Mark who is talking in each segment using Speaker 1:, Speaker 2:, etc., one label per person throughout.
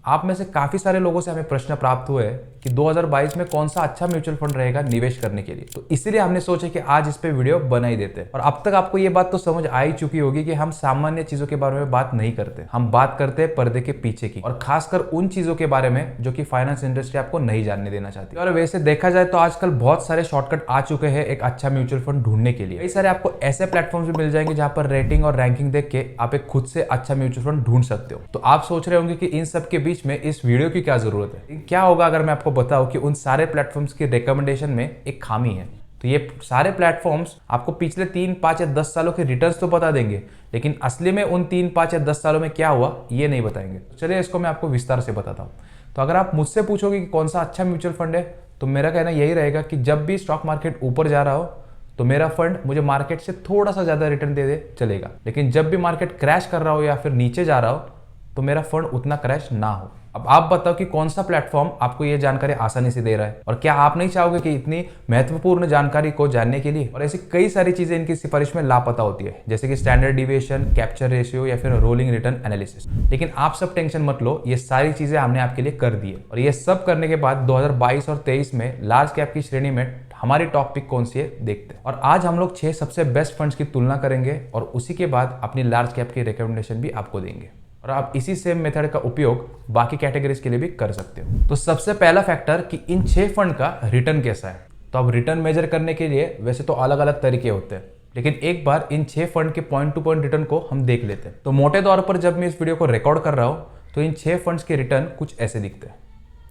Speaker 1: आप में से काफी सारे लोगों से हमें प्रश्न प्राप्त हुए कि 2022 में कौन सा अच्छा म्यूचुअल फंड रहेगा निवेश करने के लिए। तो इसीलिए हमने सोचा कि आज इस पे वीडियो बना ही देते हैं। और अब तक आपको ये बात तो समझ आ ही चुकी होगी कि हम सामान्य चीजों के बारे में बात नहीं करते, हम बात करते हैं पर्दे के पीछे की, और खासकर उन चीजों के बारे में जो कि फाइनेंस इंडस्ट्री आपको नहीं जानने देना चाहती। और वैसे देखा जाए तो आजकल बहुत सारे शॉर्टकट आ चुके हैं एक अच्छा म्यूचुअल फंड ढूंढने के लिए। कई सारे आपको ऐसे प्लेटफॉर्म्स भी मिल जाएंगे जहां पर रेटिंग और रैंकिंग देख के आप एक खुद से अच्छा म्यूचुअल फंड ढूंढ सकते हो। तो आप सोच रहे होंगे कि इन सब के बीच में इस वीडियो की क्या जरूरत है। क्या होगा अगर मैं आपको बताऊं कि उन सारे प्लेटफॉर्म्स की रिकमेंडेशन में एक खामी है। तो ये सारे प्लेटफॉर्म्स आपको पिछले 3, 5 या 10 सालों के रिटर्न्स तो बता देंगे, लेकिन असली में उन 3, 5 या 10 सालों में क्या हुआ ये नहीं बताएंगे। चलिए इसको मैं आपको विस्तार से बताता हूँ। तो अगर आप मुझसे पूछोगे कि कौन सा अच्छा म्यूचुअल फंड है, तो मेरा कहना यही रहेगा कि जब भी स्टॉक मार्केट ऊपर जा रहा हो तो मेरा फंड मुझे मार्केट से थोड़ा सा ज्यादा रिटर्न दे दे चलेगा, लेकिन जब भी मार्केट क्रैश कर रहा हो या फिर नीचे जा रहा हो तो मेरा फंड उतना क्रैश ना हो। अब आप बताओ कि कौन सा प्लेटफॉर्म आपको ये जानकारी आसानी से दे रहा है, और क्या आप नहीं चाहोगे कि इतनी महत्वपूर्ण जानकारी को जानने के लिए और ऐसी कई सारी चीजें इनकी सिफारिश में लापता होती है, जैसे कि स्टैंडर्ड डिविएशन, कैप्चर रेशियो या फिर रोलिंग रिटर्न एनालिसिस। लेकिन आप सब टेंशन मत लो, ये सारी चीजें हमने आपके लिए कर दी है। और ये सब करने के बाद 2022 और 23 में लार्ज कैप की श्रेणी में हमारी टॉप पिक कौन सी है देखते हैं। और आज हम लोग 6 सबसे बेस्ट फंड्स की तुलना करेंगे और उसी के बाद अपनी लार्ज कैप की रिकमेंडेशन भी आपको देंगे। और आप इसी सेम मेथड का उपयोग बाकी कैटेगरीज के लिए भी कर सकते हो। तो सबसे पहला फैक्टर कि इन 6 फंड का रिटर्न कैसा है। तो अब रिटर्न मेजर करने के लिए वैसे तो अलग अलग तरीके होते हैं, लेकिन एक बार इन 6 फंड के पॉइंट टू पॉइंट रिटर्न को हम देख लेते हैं। तो मोटे तौर पर जब मैं इस वीडियो को रिकॉर्ड कर रहा हूं तो इन 6 फंड्स के रिटर्न कुछ ऐसे दिखते हैं।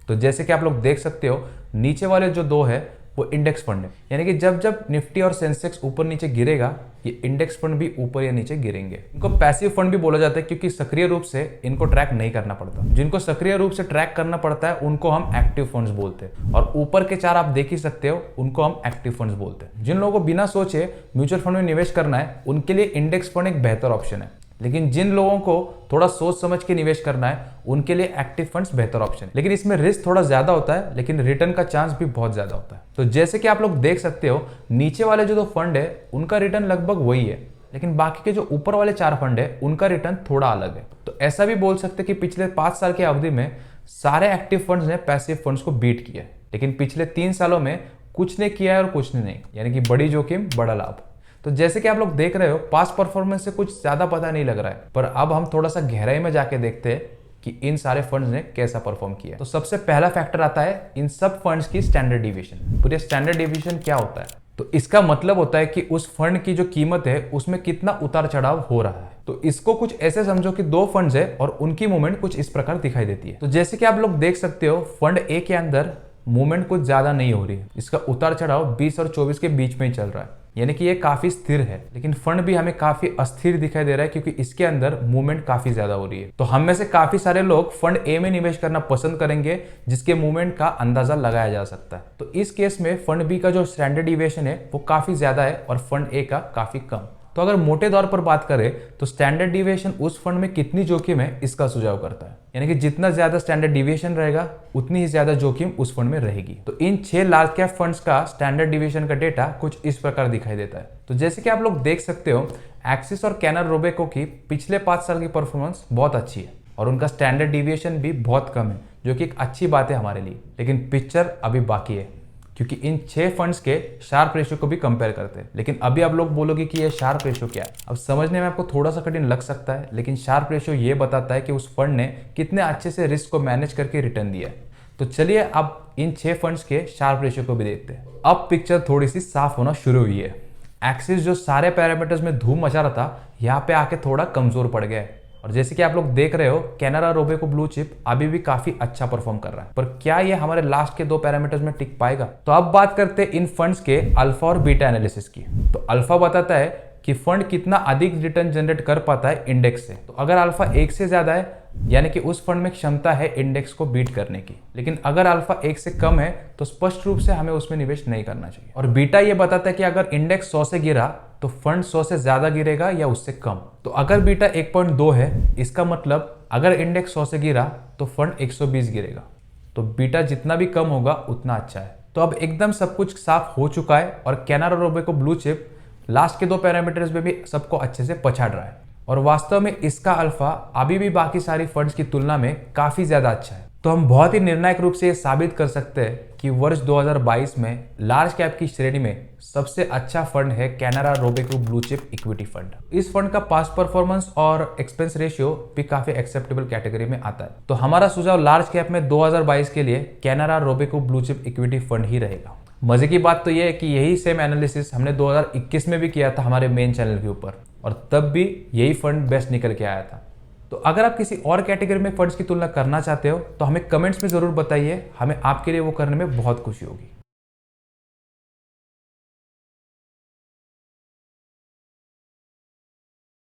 Speaker 1: तो जैसे कि आप लोग देख सकते हो, नीचे वाले जो 2 है वो इंडेक्स फंड है, यानी कि जब जब निफ्टी और सेंसेक्स ऊपर नीचे गिरेगा ये इंडेक्स फंड भी ऊपर या नीचे गिरेंगे। इनको पैसिव फंड भी बोला जाता है क्योंकि सक्रिय रूप से इनको ट्रैक नहीं करना पड़ता। जिनको सक्रिय रूप से ट्रैक करना पड़ता है उनको हम एक्टिव फंड्स बोलते हैं, और ऊपर के 4 आप देख ही सकते हो उनको हम एक्टिव फंड्स बोलते हैं। जिन लोगों को बिना सोचे म्यूचुअल फंड में निवेश करना है उनके लिए इंडेक्स फंड एक बेहतर ऑप्शन है, लेकिन जिन लोगों को थोड़ा सोच समझ के निवेश करना है उनके लिए एक्टिव फंड्स बेहतर ऑप्शन है। लेकिन इसमें रिस्क थोड़ा ज्यादा होता है, लेकिन रिटर्न का चांस भी बहुत ज्यादा होता है। तो जैसे कि आप लोग देख सकते हो, नीचे वाले जो 2 फंड है उनका रिटर्न लगभग वही है, लेकिन बाकी के जो ऊपर वाले 4 फंड है उनका रिटर्न थोड़ा अलग है। तो ऐसा भी बोल सकते हैं कि पिछले 5 साल की अवधि में सारे एक्टिव फंड्स ने पैसिव फंड्स को बीट किया, लेकिन पिछले 3 सालों में कुछ ने किया है और कुछ ने नहीं, यानी कि बड़ी जोखिम बड़ा लाभ। तो जैसे कि आप लोग देख रहे हो, पास्ट परफॉर्मेंस से कुछ ज्यादा पता नहीं लग रहा है, पर अब हम थोड़ा सा गहराई में जाके देखते हैं कि इन सारे फंड्स ने कैसा परफॉर्म किया। तो सबसे पहला फैक्टर आता है इन सब फंड्स की स्टैंडर्ड डिविएशन। पूरे स्टैंडर्ड डिविएशन क्या होता है? तो इसका मतलब होता है कि उस फंड की जो कीमत है उसमें कितना उतार चढ़ाव हो रहा है। तो इसको कुछ ऐसे समझो कि 2 फंड्स है और उनकी मूवमेंट कुछ इस प्रकार दिखाई देती है। तो जैसे कि आप लोग देख सकते हो, फंड ए के अंदर मूवमेंट कुछ ज्यादा नहीं हो रही है, इसका उतार चढ़ाव 20 और 24 के बीच में ही चल रहा है, यानी कि ये काफी स्थिर है। लेकिन फंड भी हमें काफी अस्थिर दिखाई दे रहा है क्योंकि इसके अंदर मूवमेंट काफी ज्यादा हो रही है। तो हम में से काफी सारे लोग फंड ए में निवेश करना पसंद करेंगे जिसके मूवमेंट का अंदाजा लगाया जा सकता है। तो इस केस में फंड बी का जो स्टैंडर्ड डिविएशन है वो काफी ज्यादा है और फंड ए का काफी कम। तो अगर मोटे तौर पर बात करें तो स्टैंडर्ड डिविएशन उस फंड में कितनी जोखिम है इसका सुझाव करता है, यानी कि जितना ज्यादा स्टैंडर्ड डिविएशन रहेगा उतनी ही ज्यादा जोखिम उस फंड में रहेगी। तो इन 6 लार्ज कैप फंड्स का स्टैंडर्ड डिविएशन का डेटा कुछ इस प्रकार दिखाई देता है। तो जैसे कि आप लोग देख सकते हो, एक्सिस और कैनर रोबेको की पिछले 5 साल की परफॉर्मेंस बहुत अच्छी है और उनका स्टैंडर्ड डिविएशन भी बहुत कम है, जो कि एक अच्छी बात है हमारे लिए। लेकिन पिक्चर अभी बाकी है क्योंकि इन 6 फंड्स के शार्प रेशियो को भी कंपेयर करते हैं। लेकिन अभी आप लोग बोलोगे कि ये शार्प रेशियो क्या है। अब समझने में आपको थोड़ा सा कठिन लग सकता है, लेकिन शार्प रेशियो ये बताता है कि उस फंड ने कितने अच्छे से रिस्क को मैनेज करके रिटर्न दिया है। तो चलिए अब इन 6 फंड्स के शार्प रेशियो को भी देखते हैं। अब पिक्चर थोड़ी सी साफ होना शुरू हुई है। एक्सिस जो सारे पैरामीटर्स में धूम मचा रहा था, यहाँ पे आके थोड़ा कमजोर पड़ गया है। और जैसे कि आप लोग देख रहे हो, कैनरा रोबेको ब्लू चिप अभी भी काफी अच्छा परफॉर्म कर रहा है, पर क्या ये हमारे लास्ट के 2 पैरामीटर्स में टिक पाएगा? तो अब बात करते हैं इन फंड्स के अल्फा और बीटा एनालिसिस की। तो अल्फा बताता है कि फंड कितना अधिक रिटर्न जनरेट कर पाता है इंडेक्स से। तो अगर अल्फा 1 से ज्यादा है, यानी कि उस फंड में क्षमता है इंडेक्स को बीट करने की। लेकिन अगर अल्फा 1 से कम है तो स्पष्ट रूप से हमें उसमें निवेश नहीं करना चाहिए। और बीटा ये बताता है कि अगर इंडेक्स 100 से गिरा तो फंड 100 से ज्यादा गिरेगा या उससे कम। तो अगर बीटा 1.2 है, इसका मतलब अगर इंडेक्स 100 से गिरा तो फंड 120 गिरेगा। तो बीटा जितना भी कम होगा उतना अच्छा है। तो अब एकदम सब कुछ साफ हो चुका है और Canara Robeco blue chip last के 2 पैरामीटर्स में भी सबको अच्छे से पछाड़ रहा है। और वास्तव में इसका अल्फा अभी भी बाकी सारी फंड्स की तुलना में काफी ज्यादा अच्छा है। तो हम बहुत ही निर्णायक रूप से ये साबित कर सकते हैं कि वर्ष 2022 में लार्ज कैप की श्रेणी में सबसे अच्छा फंड है Canara Robeco blue chip equity fund. इस फंड का पास्ट परफॉर्मेंस और एक्सपेंस रेशियो भी काफी एक्सेप्टेबल कैटेगरी में आता है। तो हमारा सुझाव लार्ज कैप में 2022 के लिए Canara Robeco blue chip equity fund ही रहेगा। मजे की बात तो यह है कि यही सेम एनालिसिस हमने 2021 में भी किया था हमारे मेन चैनल के ऊपर, और तब भी यही फंड बेस्ट निकल के आया था। तो अगर आप किसी और कैटेगरी में फंड्स की तुलना करना चाहते हो तो हमें कमेंट्स में जरूर बताइए, हमें आपके लिए वो करने में बहुत खुशी होगी।